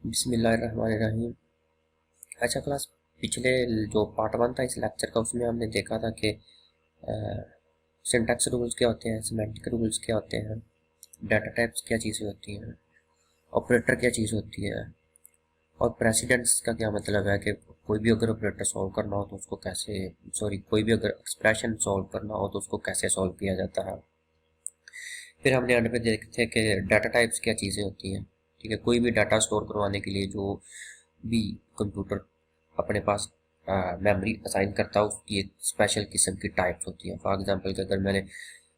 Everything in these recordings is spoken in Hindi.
बिस्मिल्लाहिर्रहमानिर्रहीम। अच्छा क्लास, पिछले जो पार्ट वन था इस लेक्चर का, उसमें हमने देखा था कि सिंटैक्स रूल्स क्या होते हैं, सिमेंटिक रूल्स क्या होते हैं, डाटा टाइप्स क्या चीज़ें होती हैं, ऑपरेटर क्या चीज़ होती है, और प्रेसिडेंट्स का क्या मतलब है कि कोई भी अगर ऑपरेटर सॉल्व करना हो तो उसको कैसे, कोई भी अगर एक्सप्रेशन सॉल्व करना हो तो उसको कैसे सॉल्व किया जाता है। फिर हमने अंत में देखे थे कि डाटा टाइप्स क्या चीज़ें होती हैं। ठीक है, कोई भी डाटा स्टोर करवाने के लिए जो भी कंप्यूटर अपने पास मेमोरी असाइन करता है उसकी एक स्पेशल किस्म की टाइप्स होती हैं। फॉर एग्जांपल कि अगर मैंने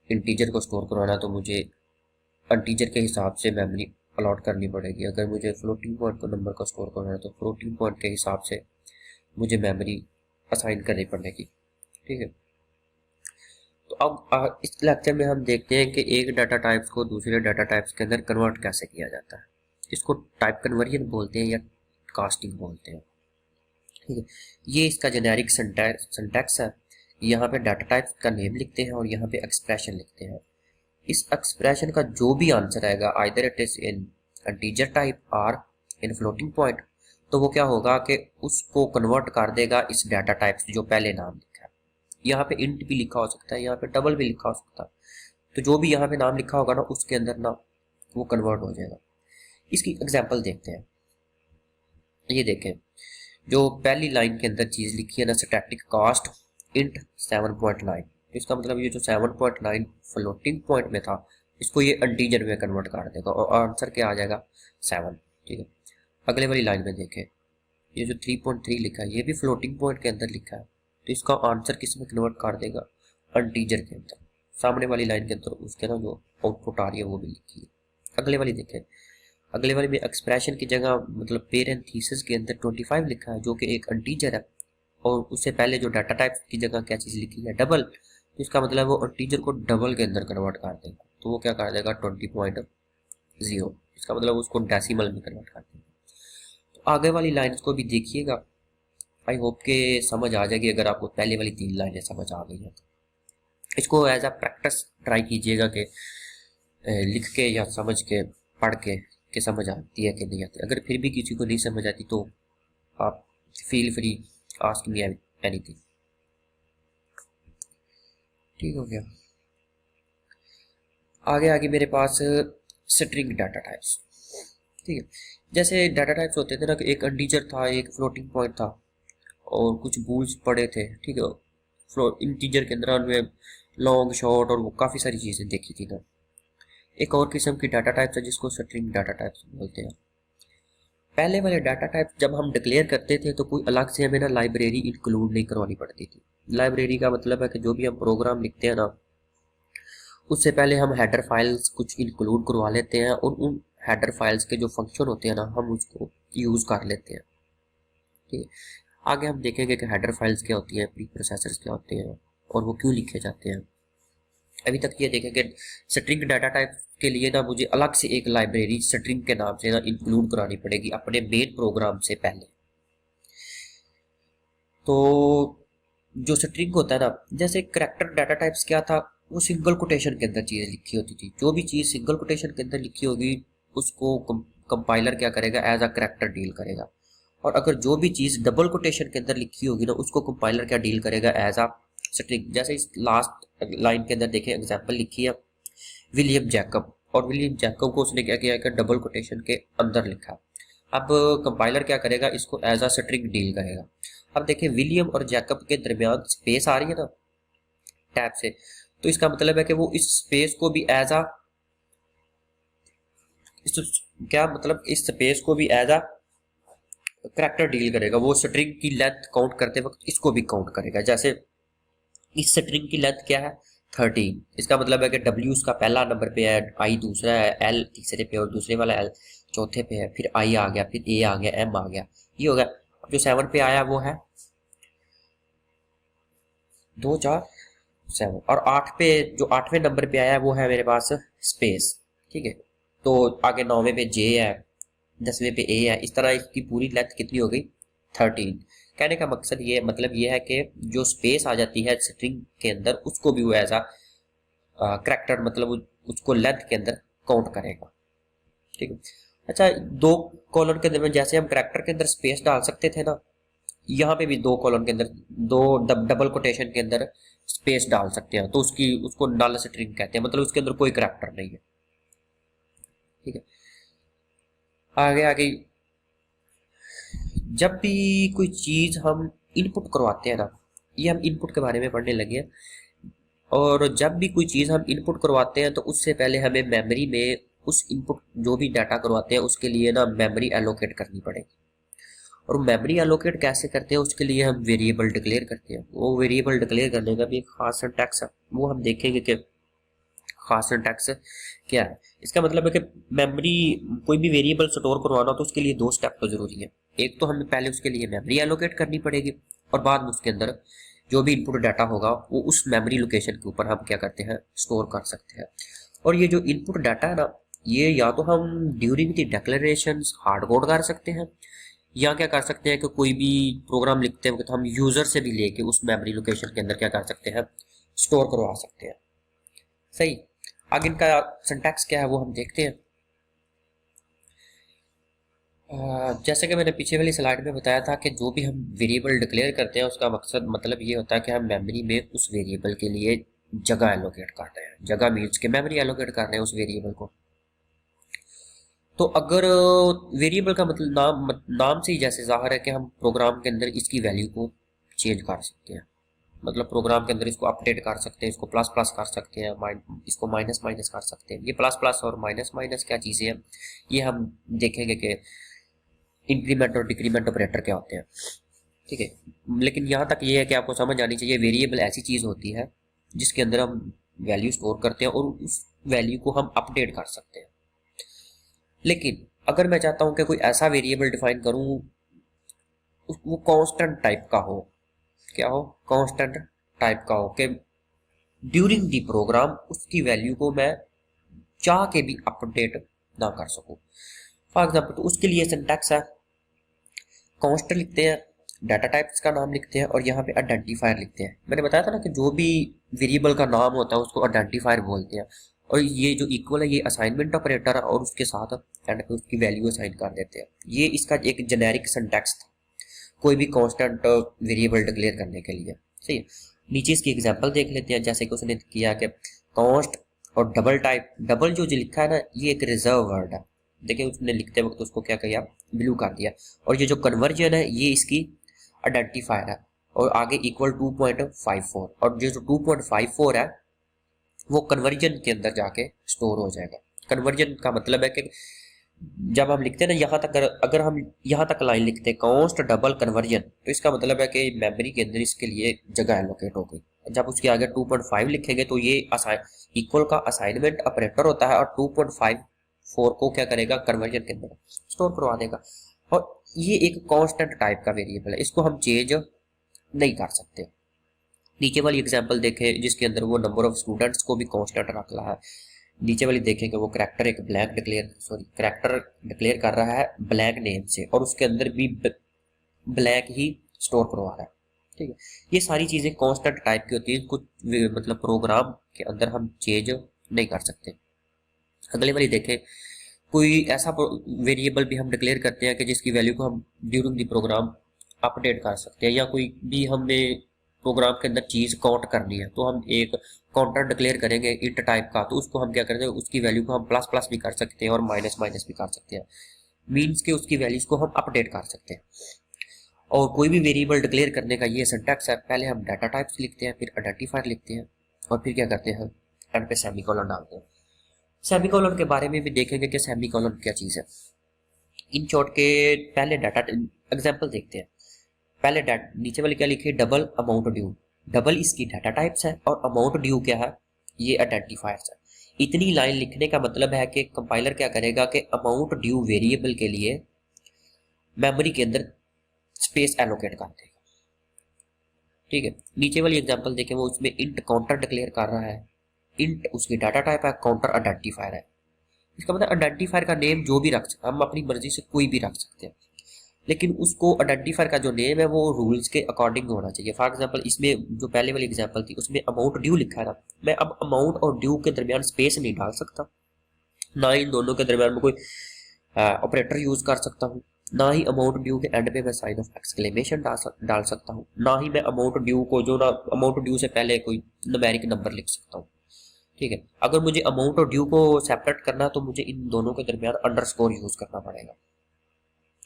इंटीजर को स्टोर करवाना तो मुझे इंटीजर के हिसाब से मेमोरी अलॉट करनी पड़ेगी। अगर मुझे फ्लोटिंग पॉइंट को नंबर को स्टोर करवाना है तो फ्लोटिंग पॉइंट के हिसाब से मुझे मेमोरी असाइन करनी पड़ेगी। ठीक है, तो अब इस लेक्चर में हम देखते हैं कि एक डाटा टाइप्स को दूसरे डाटा टाइप्स के अंदर कन्वर्ट कैसे किया जाता है। इसको टाइप कन्वर्जन बोलते हैं या कास्टिंग बोलते हैं। ठीक है, ये इसका जेनेरिक सिंटैक्स है। यहाँ पे डाटा टाइप्स का नेम लिखते हैं और यहाँ पे एक्सप्रेशन लिखते हैं। इस एक्सप्रेशन का जो भी आंसर आएगा, either it is in integer type और इन फ्लोटिंग पॉइंट, तो वो क्या होगा कि उसको कन्वर्ट कर देगा इस डाटा टाइप्स जो पहले नाम लिखा है। यहाँ पे इंट भी लिखा हो सकता है, यहाँ पे डबल भी लिखा हो सकता है, तो जो भी यहाँ पे नाम लिखा होगा ना उसके अंदर ना वो कन्वर्ट हो जाएगा। इसकी एग्जांपल देखते हैं। ये देखें, जो पहली लाइन के अंदर चीज लिखी है ना, स्टैटिक कास्ट इंट 7.9, इसका मतलब ये जो 7.9 फ्लोटिंग पॉइंट में था इसको ये इंटीजर में कन्वर्ट कर देगा और आंसर क्या आ जाएगा 7। ठीक है, अगले वाली लाइन में देखें, ये जो 3.3 लिखा है ये भी फ्लोटिंग पॉइंट के अंदर लिखा है, तो इसका आंसर किस में कन्वर्ट कर देगा, इंटीजर के अंदर। सामने वाली लाइन के अंदर उसके ना जो आउटपुट आ रही है वो भी लिखी है। अगले वाली देखें, अगले वाले में एक्सप्रेशन की जगह मतलब पेरेंथीसिस के अंदर 25 लिखा है जो कि एक इंटीजर है, और उससे पहले जो डाटा टाइप की जगह क्या चीज़ लिखी है, डबल, तो इसका मतलब वो इंटीजर को डबल के अंदर कन्वर्ट कर देगा, तो वो क्या कर देगा 20.0, इसका मतलब उसको डेसिमल में कन्वर्ट कर देगा। तो आगे वाली लाइन्स को भी देखिएगा, आई होप के समझ आ जाएगी। अगर आपको पहले वाली 3 लाइनें समझ आ गई है तो इसको एज अ प्रैक्टिस ट्राई कीजिएगा कि लिख के या समझ के पढ़ के समझ आती है कि नहीं आती। अगर फिर भी किसी को नहीं समझ आती तो आप feel free ask me anything. ठीक हो गया। आगे आगे मेरे पास स्ट्रिंग डाटा टाइप्स। ठीक है, जैसे डाटा टाइप्स होते थे ना कि एक इंटीजर था, एक फ्लोटिंग पॉइंट था और कुछ बूल्स पड़े थे। ठीक है, इंटीजर के अंदर में लॉन्ग शॉर्ट और वो काफ़ी सारी चीज़ें देखी थी ना। एक और किस्म की डाटा टाइप्स है जिसको स्ट्रिंग डाटा टाइप्स बोलते हैं। पहले वाले डाटा टाइप जब हम डिक्लेयर करते थे तो कोई अलग से हमें ना लाइब्रेरी इंक्लूड नहीं करवानी पड़ती थी। लाइब्रेरी का मतलब है कि जो भी हम प्रोग्राम लिखते हैं ना उससे पहले हम हेडर फाइल्स कुछ इंक्लूड करवा लेते हैं और उन हेडर फाइल्स के जो फंक्शन होते हैं ना हम उसको यूज़ कर लेते हैं। ठीक है, आगे हम देखेंगे कि हेडर फाइल्स क्या होती हैं, प्री प्रोसेसर्स क्या होते हैं और वो क्यों लिखे जाते हैं। अभी तक ये देखेंगे स्ट्रिंग डाटा टाइप के लिए ना मुझे अलग से एक लाइब्रेरी स्ट्रिंग के नाम से ना इंक्लूड करानी पड़ेगी अपने मेन प्रोग्राम से पहले। तो जो स्ट्रिंग होता है ना, जैसे करैक्टर डाटा टाइप्स क्या था, वो सिंगल कोटेशन के अंदर चीज़ें लिखी होती थी। जो भी चीज़ सिंगल कोटेशन के अंदर लिखी होगी उसको कंपाइलर क्या करेगा, एज अ करैक्टर डील करेगा। और अगर जो भी चीज़ डबल कोटेशन के अंदर लिखी होगी ना उसको कंपाइलर क्या डील करेगा, एज अ स्ट्रिंग। जैसे इस लास्ट लाइन के अंदर देखें एग्जाम्पल लिखी है विलियम जैकब, और विलियम जैकब को उसने क्या किया कि डबल कोटेशन के अंदर लिखा। अब कंपाइलर क्या करेगा, इसको एज अ स्ट्रिंग डील करेगा। अब देखिए विलियम और जैकब के दरमियान स्पेस आ रही है ना टैब से, तो इसका मतलब है कि वो इस स्पेस को भी एज अ क्या मतलब इस स्पेस को भी एज अ करैक्टर डील करेगा। वो स्ट्रिंग की लेंथ काउंट करते वक्त इसको भी काउंट करेगा। जैसे इस स्ट्रिंग की लेंथ क्या है 13, इसका मतलब है कि W उसका पहला नंबर पे है, I दूसरा है, L तीसरे पे और दूसरे वाला L चौथे पे है, फिर I आ गया, फिर A आ गया, M आ गया, ये हो गया। अब जो 7 पे आया वो है 2 4 7, और 8 पे जो 8वें नंबर पे आया वो है मेरे पास स्पेस। ठीक है, तो आगे 9वें पे J है, 10वें पे A है, इस तरह इसकी पूरी लेंथ कितनी हो गई 13। कहने का मकसद ये मतलब ये है कि जो स्पेस आ जाती है स्ट्रिंग के अंदर उसको भी वो ऐसा करैक्टर मतलब उसको लेंथ के अंदर काउंट करेगा। ठीक है, अच्छा, दो कॉलन के अंदर में जैसे हम करैक्टर के अंदर स्पेस डाल सकते थे ना, यहाँ पे भी दो कॉलन के अंदर दो डबल कोटेशन के अंदर स्पेस डाल सकते हैं, तो उसको नल स्ट्रिंग कहते हैं, मतलब उसके अंदर कोई करैक्टर नहीं है। ठीक है, आगे आगे जब भी कोई चीज हम इनपुट करवाते हैं ना, ये हम इनपुट के बारे में पढ़ने लगे हैं, और जब भी कोई चीज हम इनपुट करवाते हैं तो उससे पहले हमें मेमोरी में उस इनपुट जो भी डाटा करवाते हैं उसके लिए ना मेमोरी एलोकेट करनी पड़ेगी। और मेमोरी एलोकेट कैसे करते हैं, उसके लिए हम वेरिएबल डिक्लेयर करते हैं। वो वेरिएबल डिक्लेयर करने का भी एक खास सिंटैक्स है, वो हम देखेंगे कि खास सिंटैक्स क्या है। इसका मतलब है कि मेमोरी कोई भी वेरिएबल स्टोर करवाना तो उसके लिए दो स्टेप तो जरूरी है। एक तो हमें पहले उसके लिए मेमोरी एलोकेट करनी पड़ेगी, और बाद में उसके अंदर जो भी इनपुट डाटा होगा वो उस मेमोरी लोकेशन के ऊपर हम क्या करते हैं, स्टोर कर सकते हैं। और ये जो इनपुट डाटा है ना, ये या तो हम during the declaration hard code कर सकते हैं, या क्या कर सकते हैं कि कोई भी प्रोग्राम लिखते वक्त हम यूजर से भी लेके उस मेमोरी लोकेशन के अंदर क्या कर सकते हैं, स्टोर करवा सकते हैं। सही, आगे इनका सिंटैक्स क्या है वो हम देखते हैं। जैसे कि मैंने पीछे वाली स्लाइड में बताया था कि जो भी हम वेरिएबल डिक्लेयर करते हैं उसका मकसद मतलब ये होता है कि हम मेमोरी में उस वेरिएबल के लिए जगह एलोकेट कर रहे हैं। जगह मीन्स के मेमोरी एलोकेट कर रहे हैं उस वेरिएबल को। तो अगर वेरिएबल का मतलब नाम से ही जैसे जाहिर है कि हम प्रोग्राम के अंदर इसकी वैल्यू को चेंज कर सकते हैं, मतलब प्रोग्राम के अंदर इसको अपडेट कर सकते हैं, इसको प्लस प्लस कर सकते हैं, इसको माइनस माइनस कर सकते हैं। ये प्लस प्लस और माइनस माइनस क्या चीज़ें हैं, ये हम देखेंगे कि इंक्रीमेंट और डिक्रीमेंट ऑपरेटर क्या होते हैं। ठीक है, लेकिन यहाँ तक ये है कि आपको समझ आनी चाहिए वेरिएबल ऐसी चीज़ होती है जिसके अंदर हम वैल्यू स्टोर करते हैं और उस वैल्यू को हम अपडेट कर सकते हैं। लेकिन अगर मैं चाहता हूं कि कोई ऐसा वेरिएबल डिफाइन करूं वो कांस्टेंट टाइप का हो, क्या हो, कांस्टेंट टाइप का हो, कि ड्यूरिंग द प्रोग्राम उसकी वैल्यू को मैं चाह के भी अपडेट ना कर सकूं। फॉर एग्जांपल, तो उसके लिए सिंटैक्स है, कांस्टेंट लिखते हैं, डाटा टाइप्स का नाम लिखते हैं, और यहाँ पे आइडेंटिफायर लिखते हैं। मैंने बताया था ना कि जो भी वेरिएबल का नाम होता है उसको आइडेंटिफायर बोलते हैं, और ये जो इक्वल है ये असाइनमेंट ऑपरेटर है, और उसके साथ एंड पे उसकी वैल्यू असाइन कर देते हैं। ये इसका एक जेनेरिक सिंटैक्स था कोई भी कांस्टेंट वेरिएबल डिक्लेयर करने के लिए। सही है, नीचे इसकी एग्जांपल देख लेते हैं। जैसे कि उसने किया कि कांस्ट और डबल टाइप, डबल जो लिखा है ना ये एक रिजर्व वर्ड है। देखिए उसने लिखते वक्त उसको क्या किया, ब्लू कर दिया। और ये जो कन्वर्जन है ये इसकी आइडेंटिफायर है, और आगे इक्वल 2.54, और ये जो 2.54 है वो कन्वर्जन के अंदर जाके स्टोर हो जाएगा। कन्वर्जन का मतलब है कि जब हम लिखते हैं ना यहाँ तक, अगर हम यहाँ तक लाइन लिखते हैं कांस्ट डबल कन्वर्जन, तो इसका मतलब है कि मेमोरी के अंदर इसके लिए जगह एलोकेट हो गई। जब उसके आगे 2.5 लिखेंगे तो ये इक्वल का असाइनमेंट ऑपरेटर होता है, और 2.54 को क्या करेगा, कन्वर्जन के अंदर स्टोर करवा देगा। और ये एक कांस्टेंट टाइप का वेरिएबल है, इसको हम चेंज नहीं कर सकते। नीचे वाली एग्जांपल देखें जिसके अंदर वो नंबर ऑफ स्टूडेंट्स को भी कांस्टेंट रख रहा है। नीचे वाली देखें कि वो करैक्टर एक करैक्टर डिक्लेयर कर रहा है ब्लैंक नेम से, और उसके अंदर भी ब्लैंक ही स्टोर करवा रहा है। ठीक है, ये सारी चीजें कांस्टेंट टाइप की होती है, कुछ मतलब प्रोग्राम के अंदर हम चेंज नहीं कर सकते। अगले वाली देखें, कोई ऐसा वेरिएबल भी हम डिक्लेयर करते हैं कि जिसकी वैल्यू को हम ड्यूरिंग द प्रोग्राम अपडेट कर सकते हैं, या कोई भी हमें प्रोग्राम के अंदर चीज काउंट करनी है तो हम एक काउंटर डिक्लेयर करेंगे इंट टाइप का, तो उसको हम क्या करते हैं, उसकी वैल्यू को हम प्लस प्लस भी कर सकते हैं और माइनस माइनस भी कर सकते हैं, मीन्स के उसकी वैल्यूज को हम अपडेट कर सकते हैं। और कोई भी वेरिएबल डिक्लेयर करने का ये सिंटैक्स है, पहले हम डाटा टाइप्स लिखते हैं, फिर आइडेंटिफायर लिखते हैं, और फिर क्या करते हैं, एंड पे सेमीकोलन डालते हैं। सेमीकोलन के बारे में भी देखेंगे कि सेमीकोलन क्या चीज़ है। इन शॉर्ट के पहले डाटा एग्जाम्पल देखते हैं। पहले नीचे वाली क्या लिखी, डबल अमाउंट ड्यू, डबल इसकी डाटा टाइप्स है और अमाउंट ड्यू क्या है, ये आइडेंटिफायर्स है। इतनी लाइन लिखने का मतलब है कि कंपाइलर क्या करेगा कि अमाउंट ड्यू वेरिएबल के लिए मेमोरी के अंदर स्पेस एलोकेट कर देगा। ठीक है, नीचे वाली एग्जांपल देखें, वो उसमें इंट काउंटर डिक्लेयर कर रहा है, इंट उसकी डाटा टाइप है, काउंटर आइडेंटिफायर है। इसका मतलब आइडेंटिफायर का नेम जो भी रख सकते, हम अपनी मर्जी से कोई भी रख सकते हैं, लेकिन उसको आइडेंटिफायर का जो नेम है वो रूल्स के अकॉर्डिंग होना चाहिए। फॉर एग्जांपल, इसमें जो पहले वाली एग्जांपल थी उसमें अमाउंट ड्यू लिखा है ना, मैं अब अमाउंट और ड्यू के दरमियान स्पेस नहीं डाल सकता, ना इन दोनों के दरमियान में कोई ऑपरेटर यूज कर सकता हूँ, ना ही अमाउंट ड्यू के एंड पे मैं साइन ऑफ एक्सक्लेमेशन डाल सकता हूँ, ना ही मैं अमाउंट ड्यू को जो ना अमाउंट ड्यू से पहले कोई न्यूमेरिक नंबर लिख सकता हूँ। ठीक है, अगर मुझे अमाउंट और ड्यू को सेपरेट करना है तो मुझे इन दोनों के दरमियान अंडरस्कोर यूज करना पड़ेगा।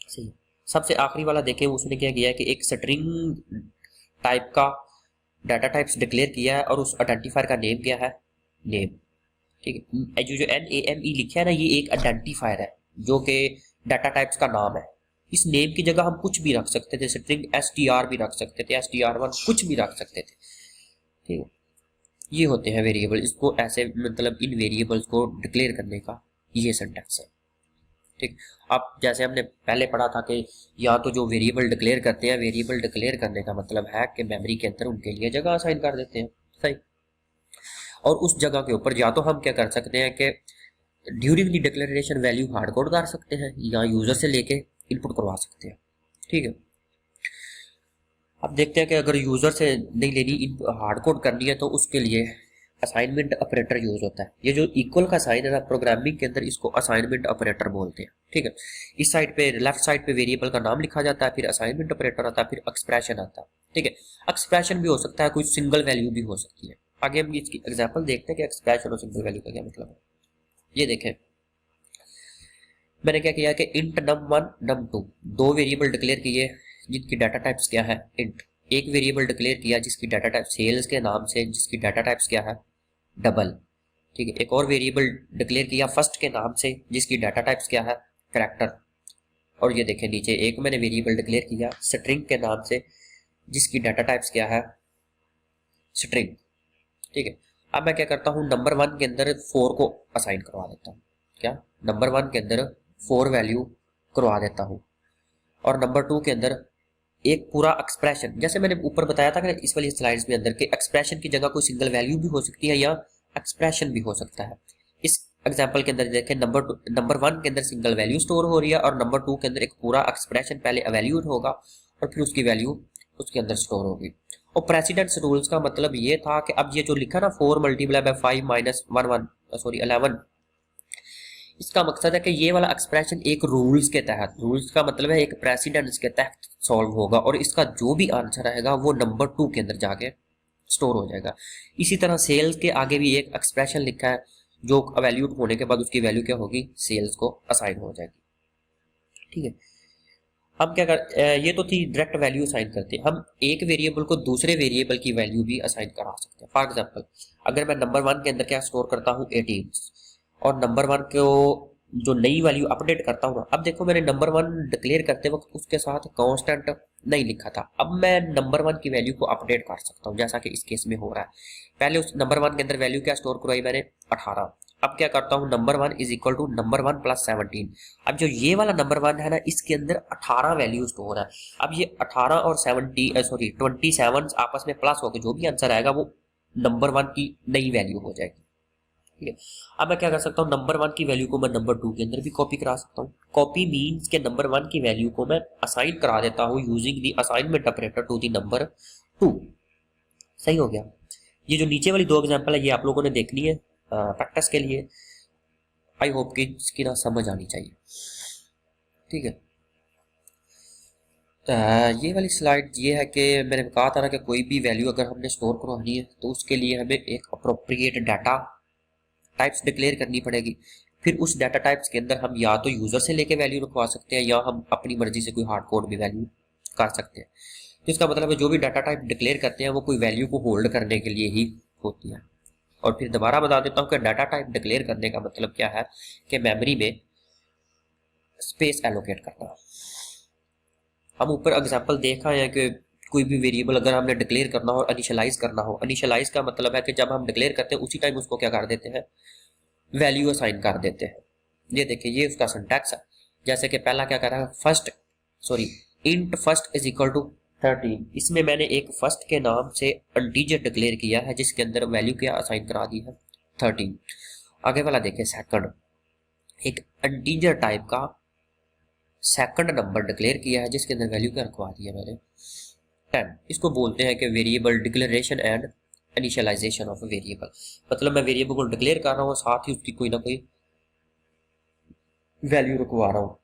सही। सबसे आखिरी वाला देखें, उसने क्या किया है कि एक स्ट्रिंग टाइप का डाटा टाइप्स डिक्लेयर किया है और उस आइडेंटिफायर का नेम क्या है, नेम। ठीक है, जो NAME लिखा है ना, ये एक आइडेंटिफायर है जो कि डाटा टाइप्स का नाम है। इस नेम की जगह हम कुछ भी रख सकते थे, स्ट्रिंग STR भी रख सकते थे, STR1 कुछ भी रख सकते थे। ठीक है, ये होते हैं वेरिएबल। इसको ऐसे मतलब इन वेरिएबल्स को डिक्लेयर करने का ये सिंटैक्स है। ठीक, अब जैसे हमने पहले पढ़ा था कि या तो जो वेरिएबल डिक्लेयर करते हैं, वेरिएबल डिक्लेयर करने का मतलब है कि मेमोरी के अंदर उनके लिए जगह असाइन कर देते हैं। सही। और उस जगह के ऊपर या तो हम क्या कर सकते हैं कि during the declaration value hard code कर सकते हैं या यूजर से लेके इनपुट करवा सकते हैं। ठीक है, अब देखते हैं कि अगर यूजर से नहीं लेनी, हार्ड कोड करनी है, तो उसके लिए असाइनमेंट ऑपरेटर यूज होता है। ये जो इक्वल का साइन है ना, प्रोग्रामिंग के अंदर इसको असाइनमेंट ऑपरेटर बोलते हैं। ठीक है, इस साइड पे लेफ्ट साइड पे वेरिएबल का नाम लिखा जाता है, फिर असाइनमेंट ऑपरेटर आता है, फिर एक्सप्रेशन आता है। ठीक है, एक्सप्रेशन भी हो सकता है, कोई सिंगल वैल्यू भी हो सकती है। आगे हम इसकी एग्जाम्पल देखते हैं कि एक्सप्रेशन और सिंगल वैल्यू का क्या मतलब है। ये देखें, मैंने क्या किया कि इंट num1 num2 दो वेरिएबल डिक्लेयर किए जिनकी डाटा टाइप्स क्या है, इंट। एक वेरिएबल डिक्लेयर किया जिसकी डाटा टाइप सेल्स के नाम से, जिसकी डाटा टाइप्स क्या है, डबल। ठीक है, एक और वेरिएबल डिक्लेयर किया फर्स्ट के नाम से जिसकी डाटा टाइप्स क्या है, कैरेक्टर। और ये देखें नीचे एक मैंने वेरिएबल डिक्लेयर किया स्ट्रिंग के नाम से जिसकी डाटा टाइप्स क्या है, स्ट्रिंग। ठीक है, अब मैं क्या करता हूँ, नंबर 1 के अंदर 4 को असाइन करवा देता हूँ। क्या, नंबर 1 के अंदर 4 वैल्यू करवा देता हूँ, और नंबर 2 के अंदर एक पूरा एक्सप्रेशन, जैसे मैंने ऊपर बताया था कि इस वाली स्लाइड्स में अंदर के एक्सप्रेशन की जगह कोई सिंगल वैल्यू भी हो सकती है या एक्सप्रेशन भी हो सकता है। इस एग्जांपल के अंदर देखें, नंबर 1 के अंदर सिंगल वैल्यू स्टोर हो रही है और नंबर 2 के अंदर एक पूरा एक्सप्रेशन पहले एवैल्यूएट होगा और फिर उसकी वैल्यू उसके अंदर स्टोर होगी। और प्रेसिडेंस रूल्स का मतलब ये था कि अब ये जो लिखा ना 4 मल्टीप्लाई बाय 5 माइनस 11, इसका मकसद है कि ये वाला एक्सप्रेशन एक रूल्स के तहत, रूल्स का मतलब है एक प्रेसिडेंस के तहत सॉल्व होगा और इसका जो भी आंसर आएगा वो नंबर 2 के अंदर जाके स्टोर हो जाएगा। इसी तरह सेल्स के आगे भी एक एक्सप्रेशन लिखा है जो एवैल्यूएट होने के बाद उसकी वैल्यू क्या होगी, सेल्स को असाइन हो जाएगी। ठीक है, हम क्या कर, ये तो थी डायरेक्ट वैल्यू असाइन करते हैं। हम एक वेरिएबल को दूसरे वेरिएबल की वैल्यू भी असाइन करा सकते हैं। फॉर एग्जांपल, अगर मैं नंबर 1 के अंदर क्या स्टोर करता हूँ, 18, और नंबर 1 को जो नई वैल्यू अपडेट करता हूँ ना, अब देखो मैंने नंबर 1 डिक्लेयर करते वक्त उसके साथ कांस्टेंट नहीं लिखा था, अब मैं नंबर 1 की वैल्यू को अपडेट कर सकता हूँ जैसा कि इस केस में हो रहा है। पहले उस नंबर 1 के अंदर वैल्यू क्या स्टोर करवाई मैंने, 18। अब क्या करता हूँ, number 1 is equal to number 1 plus 17। अब जो ये वाला नंबर 1 है ना, इसके अंदर 18 वैल्यू स्टोर है। अब ये 18 और 27 आपस में प्लस होकर जो भी आंसर आएगा वो नंबर 1 की नई वैल्यू हो जाएगी। ठीक है, अब मैं क्या कर सकता हूँ, नंबर 1 की वैल्यू को मैं नंबर 2 के अंदर भी कॉपी करा सकता हूँ। कॉपी मीन्स के नंबर 1 की वैल्यू को मैं असाइन करा देता हूँ using the assignment operator to the number 2। सही हो गया। ये जो नीचे वाली 2 एग्जांपल है ये आप लोगों ने देखनी है प्रैक्टिस के लिए। आई होप कि इसकी ना समझ आनी चाहिए। ठीक है, ये वाली स्लाइड ये है कि मैंने कहा था ना कि कोई भी वैल्यू अगर हमने स्टोर करवानी है तो उसके लिए हमें एक अप्रोप्रिएट डाटा टाइप्स डिक्लेयर करनी पड़ेगी। फिर उस डाटा टाइप्स के अंदर हम या तो यूजर से लेके वैल्यू रखवा सकते हैं या हम अपनी मर्जी से कोई हार्ड कोड भी वैल्यू कर सकते हैं। तो इसका मतलब है जो भी डाटा टाइप डिक्लेयर करते हैं वो कोई वैल्यू को होल्ड करने के लिए ही होती है। और फिर दोबारा बता देता हूँ कि डाटा टाइप डिक्लेयर करने का मतलब क्या है कि मेमोरी में स्पेस एलोकेट करना। हम ऊपर एग्जाम्पल देखा है कि कोई भी वेरिएबल अगर हमने डिक्लेयर करना हो और इनिशियलाइज करना हो, इनिशियलाइज का मतलब है कि जब हम डिक्लेयर करते हैं उसी टाइम उसको क्या कर देते हैं, वैल्यू असाइन कर देते हैं। ये देखिए ये उसका सिंटैक्स है। जैसे कि पहला क्या कर रहा है, int first is equal to 13। इसमें मैंने एक फर्स्ट के नाम से इंटीजर डिक्लेयर किया है जिसके अंदर वैल्यू क्या असाइन करा दी है, 13। आगे वाला देखिए सेकंड, एक इंटीजर टाइप का सेकंड नंबर डिक्लेयर किया है जिसके अंदर वैल्यू क्या रखवा दी है मैंने, 10। इसको बोलते हैं कि variable declaration and initialization of variable. मतलब मैं वेरिएबल को डिक्लेयर कर रहा हूँ साथ ही उसकी कोई ना कोई वैल्यू रखवा रहा हूँ।